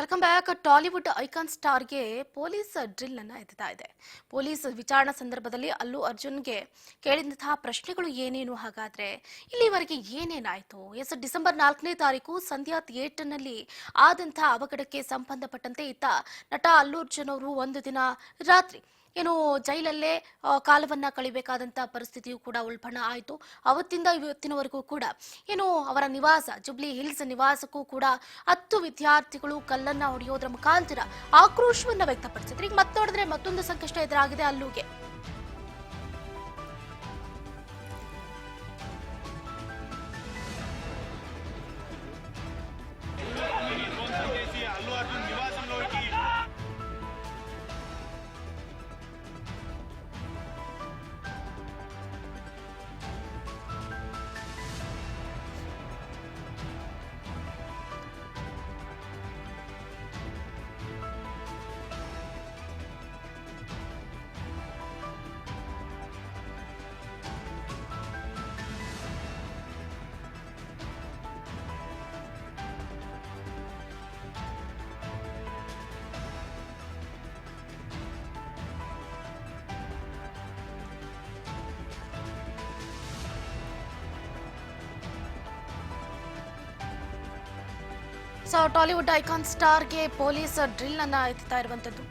Welcome back. Tollywood icon ಸ್ಟಾರ್ಗೆ police drill ಅನ್ನ ಎತ್ತಾ ಇದೆ. ಪೊಲೀಸ್ ವಿಚಾರಣಾ ಸಂದರ್ಭದಲ್ಲಿ ಅಲ್ಲು ಅರ್ಜುನ್ಗೆ ಕೇಳಿದಂತಹ ಪ್ರಶ್ನೆಗಳು ಏನೇನು, ಹಾಗಾದ್ರೆ ಇಲ್ಲಿವರೆಗೆ ಏನೇನಾಯ್ತು? ಡಿಸೆಂಬರ್ 4ನೇ ತಾರೀಕು ಸಂಧ್ಯಾ ಥಿಯೇಟರ್ನಲ್ಲಿ ಆದಂತಹ ಅವಘಡಕ್ಕೆ ಸಂಬಂಧಪಟ್ಟಂತೆ ಇತ್ತ ನಟ ಅಲ್ಲು ಅರ್ಜುನ್ ಅವರು ಒಂದು ದಿನ ರಾತ್ರಿ ಜೈಲಲ್ಲೇ ಕಾಲವನ್ನ ಕಳಿಬೇಕಾದಂತ ಪರಿಸ್ಥಿತಿಯು ಕೂಡ ಉಲ್ಬಣ ಆಯಿತು. ಅವತ್ತಿಂದ ಇವತ್ತಿನವರೆಗೂ ಕೂಡ ಅವರ ನಿವಾಸ ಜುಬ್ಲಿ ಹಿಲ್ಸ್ ನಿವಾಸಕ್ಕೂ ಕೂಡ 10 ವಿದ್ಯಾರ್ಥಿಗಳು ಕಲ್ಲನ್ನ ಹೊಡೆಯೋದ್ರ ಮುಖಾಂತರ ಆಕ್ರೋಶವನ್ನ ವ್ಯಕ್ತಪಡಿಸಿದ್ರು. ಈಗ ಮತ್ತೆ ನೋಡಿದ್ರೆ ಮತ್ತೊಂದು ಸಂಕಷ್ಟ ಎದುರಾಗಿದೆ ಅಲ್ಲುಗೆ. ಟಾಲಿವುಡ್ ಐಕಾನ್ ಸ್ಟಾರ್ಗೆ ಪೊಲೀಸ್ ಡ್ರಿಲ್ ಅನ್ನ ಎತ್ತಾ ಇರುವಂತದ್ದು.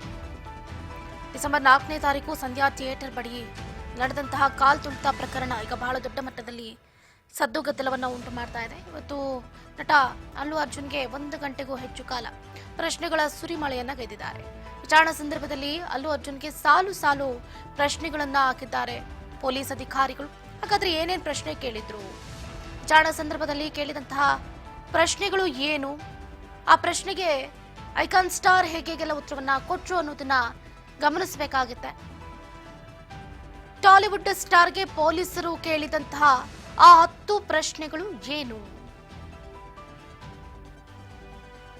ಡಿಸೆಂಬರ್ 4ನೇ ತಾರೀಕು ಸಂಧ್ಯಾ ಥಿಯೇಟರ್ ಬಳಿ ನಡೆದಂತಹ ಕಾಲ್ ತುಳಿತ ಪ್ರಕರಣ ಈಗ ಬಹಳ ದೊಡ್ಡ ಮಟ್ಟದಲ್ಲಿ ಸದ್ದು ಗದ್ದಲವನ್ನು ಉಂಟು ಮಾಡ್ತಾ ಇದೆ. ಇವತ್ತು ನಟ ಅಲ್ಲು ಅರ್ಜುನ್ಗೆ 1 ಗಂಟೆಗೂ ಹೆಚ್ಚು ಕಾಲ ಪ್ರಶ್ನೆಗಳ ಸುರಿಮಳೆಯನ್ನ ಗೈದಿದ್ದಾರೆ. ವಿಚಾರಣಾ ಸಂದರ್ಭದಲ್ಲಿ ಅಲ್ಲು ಅರ್ಜುನ್ಗೆ ಸಾಲು ಪ್ರಶ್ನೆಗಳನ್ನ ಹಾಕಿದ್ದಾರೆ ಪೊಲೀಸ್ ಅಧಿಕಾರಿಗಳು. ಹಾಗಾದ್ರೆ ಏನೇನ್ ಪ್ರಶ್ನೆ ಕೇಳಿದ್ರು, ವಿಚಾರಣಾ ಸಂದರ್ಭದಲ್ಲಿ ಕೇಳಿದಂತಹ ಪ್ರಶ್ನೆಗಳು ಏನು, ಆ ಪ್ರಶ್ನೆಗೆ ಐಕಾನ್ ಸ್ಟಾರ್ ಹೇಗೆಲ್ಲ ಉತ್ತರವನ್ನ ಕೊಟ್ರು ಅನ್ನೋದನ್ನ ಗಮನಿಸಬೇಕಾಗುತ್ತೆ. ಟಾಲಿವುಡ್ ಸ್ಟಾರ್ಗೆ ಪೊಲೀಸರು ಕೇಳಿದಂತಹ ಆ 10 ಪ್ರಶ್ನೆಗಳು ಏನು?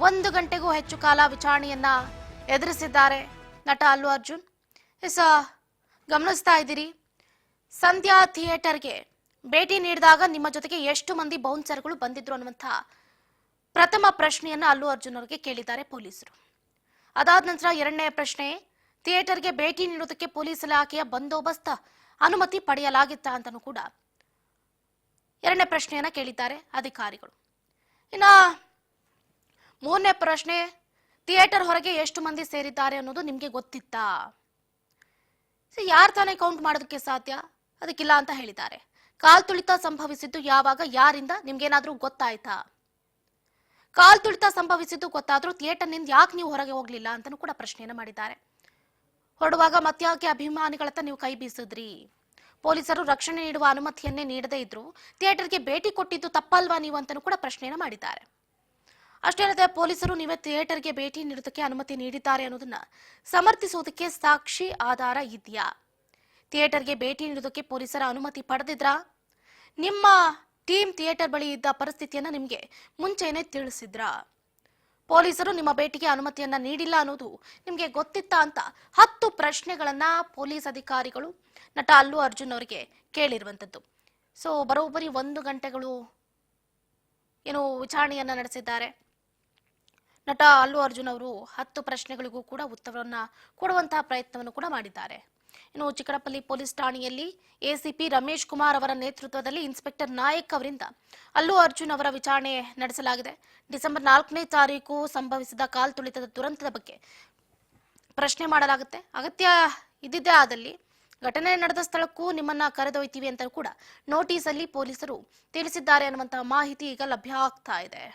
1 ಗಂಟೆಗೂ ಹೆಚ್ಚು ಕಾಲ ವಿಚಾರಣೆಯನ್ನ ಎದುರಿಸಿದ್ದಾರೆ ನಟ ಅಲ್ಲು ಅರ್ಜುನ್. ಗಮನಿಸ್ತಾ ಇದ್ದೀರಿ, ಸಂಧ್ಯಾ ಥಿಯೇಟರ್ಗೆ ಭೇಟಿ ನೀಡಿದಾಗ ನಿಮ್ಮ ಜೊತೆಗೆ ಎಷ್ಟು ಮಂದಿ ಬೌನ್ಸರ್ಗಳು ಬಂದಿದ್ರು ಅನ್ನುವಂಥ ಪ್ರಥಮ ಪ್ರಶ್ನೆಯನ್ನ ಅಲ್ಲು ಅರ್ಜುನ್ ಅವರಿಗೆ ಕೇಳಿದ್ದಾರೆ ಪೊಲೀಸರು. ಅದಾದ ನಂತರ 2ನೇ ಪ್ರಶ್ನೆ, ಥಿಯೇಟರ್ಗೆ ಭೇಟಿ ನೀಡುವುದಕ್ಕೆ ಪೊಲೀಸ್ ಇಲಾಖೆಯ ಬಂದೋಬಸ್ತ್ ಅನುಮತಿ ಪಡೆಯಲಾಗಿತ್ತ ಅಂತನೂ ಕೂಡ 2ನೇ ಪ್ರಶ್ನೆಯನ್ನ ಕೇಳಿದ್ದಾರೆ ಅಧಿಕಾರಿಗಳು. ಇನ್ನ 3ನೇ ಪ್ರಶ್ನೆ, ಥಿಯೇಟರ್ ಹೊರಗೆ ಎಷ್ಟು ಮಂದಿ ಸೇರಿದ್ದಾರೆ ಅನ್ನೋದು ನಿಮ್ಗೆ ಗೊತ್ತಿತ್ತಾ? ಯಾರು ತಾನೇ ಕೌಂಟ್ ಮಾಡೋದಕ್ಕೆ ಸಾಧ್ಯ, ಅದಕ್ಕಿಲ್ಲ ಅಂತ ಹೇಳಿದ್ದಾರೆ. ಕಾಲ್ ತುಳಿತ ಸಂಭವಿಸಿದ್ದು ಯಾವಾಗ, ಯಾರಿಂದ, ನಿಮ್ಗೇನಾದ್ರೂ ಗೊತ್ತಾಯ್ತಾ? ಕಾಲ್ ತುಳಿತ ಸಂಭವಿಸಿದ್ದು ಗೊತ್ತಾದ್ರೂ ಥಿಯೇಟರ್ನಿಂದ ಯಾಕೆ ನೀವು ಹೊರಗೆ ಹೋಗ್ಲಿಲ್ಲ ಅಂತನೂ ಕೂಡ ಪ್ರಶ್ನೆಯನ್ನ ಮಾಡಿದ್ದಾರೆ. ಹೊರಡುವಾಗ ಮತ್ಯಾಕೆ ಅಭಿಮಾನಿಗಳತ್ತ ನೀವು ಕೈ ಬೀಸಿದ್ರಿ? ಪೊಲೀಸರು ರಕ್ಷಣೆ ನೀಡುವ ಅನುಮತಿಯನ್ನೇ ನೀಡದೇ ಇದ್ರು ಥಿಯೇಟರ್ಗೆ ಭೇಟಿ ಕೊಟ್ಟಿದ್ದು ತಪ್ಪಲ್ವಾ ನೀವು ಅಂತನೂ ಕೂಡ ಪ್ರಶ್ನೆಯನ್ನ ಮಾಡಿದ್ದಾರೆ. ಅಷ್ಟೇ ಅಲ್ಲದೆ ಪೊಲೀಸರು ನೀವೇ ಥಿಯೇಟರ್ಗೆ ಭೇಟಿ ನೀಡುವುದಕ್ಕೆ ಅನುಮತಿ ನೀಡಿದ್ದಾರೆ ಅನ್ನೋದನ್ನ ಸಮರ್ಥಿಸುವುದಕ್ಕೆ ಸಾಕ್ಷಿ ಆಧಾರ ಇದೆಯಾ? ಥಿಯೇಟರ್ಗೆ ಭೇಟಿ ನೀಡುವುದಕ್ಕೆ ಪೊಲೀಸರ ಅನುಮತಿ ಪಡೆದಿದ್ರಾ? ನಿಮ್ಮ ಟೀಮ್ ಥಿಯೇಟರ್ ಬಳಿ ಇದ್ದ ಪರಿಸ್ಥಿತಿಯನ್ನ ನಿಮಗೆ ಮುಂಚೆನೆ ತಿಳಿಸಿದ್ರಾ? ಪೊಲೀಸರು ನಿಮ್ಮ ಭೇಟಿಗೆ ಅನುಮತಿಯನ್ನ ನೀಡಿಲ್ಲ ಅನ್ನೋದು ನಿಮಗೆ ಗೊತ್ತಿತ್ತಾ ಅಂತ 10 ಪ್ರಶ್ನೆಗಳನ್ನ ಪೊಲೀಸ್ ಅಧಿಕಾರಿಗಳು ನಟ ಅಲ್ಲು ಅರ್ಜುನ್ ಅವರಿಗೆ ಕೇಳಿರುವಂತದ್ದು. ಬರೋಬ್ಬರಿ 1 ಗಂಟೆಗಳು ವಿಚಾರಣೆಯನ್ನ ನಡೆಸಿದ್ದಾರೆ. ನಟ ಅಲ್ಲು ಅರ್ಜುನ್ ಅವರು 10 ಪ್ರಶ್ನೆಗಳಿಗೂ ಕೂಡ ಉತ್ತರವನ್ನ ಕೊಡುವಂತಹ ಪ್ರಯತ್ನವನ್ನು ಕೂಡ ಮಾಡಿದ್ದಾರೆ. ಚಿಕ್ಕಡಪಲ್ಲಿ ಪೊಲೀಸ್ ಠಾಣೆಯಲ್ಲಿ ಎಸಿಪಿ ರಮೇಶ್ ಕುಮಾರ್ ಅವರ ನೇತೃತ್ವದಲ್ಲಿ ಇನ್ಸ್ಪೆಕ್ಟರ್ ನಾಯಕ್ ಅವರಿಂದ ಅಲ್ಲು ಅರ್ಜುನ್ ಅವರ ವಿಚಾರಣೆ ನಡೆಸಲಾಗಿದೆ. ಡಿಸೆಂಬರ್ 4ನೇ ತಾರೀಕು ಸಂಭವಿಸಿದ ಕಾಲ್ ತುಳಿತದ ದುರಂತದ ಬಗ್ಗೆ ಪ್ರಶ್ನೆ ಮಾಡಲಾಗುತ್ತೆ. ಅಗತ್ಯ ಇದ್ದಿದ್ದೇ ಆದಲ್ಲಿ ಘಟನೆ ನಡೆದ ಸ್ಥಳಕ್ಕೂ ನಿಮ್ಮನ್ನ ಕರೆದೊಯ್ತೀವಿ ಅಂತ ಕೂಡ ನೋಟಿಸ್ ಅಲ್ಲಿ ಪೊಲೀಸರು ತಿಳಿಸಿದ್ದಾರೆ ಅನ್ನುವಂತಹ ಮಾಹಿತಿ ಈಗ ಲಭ್ಯ ಆಗ್ತಾ ಇದೆ.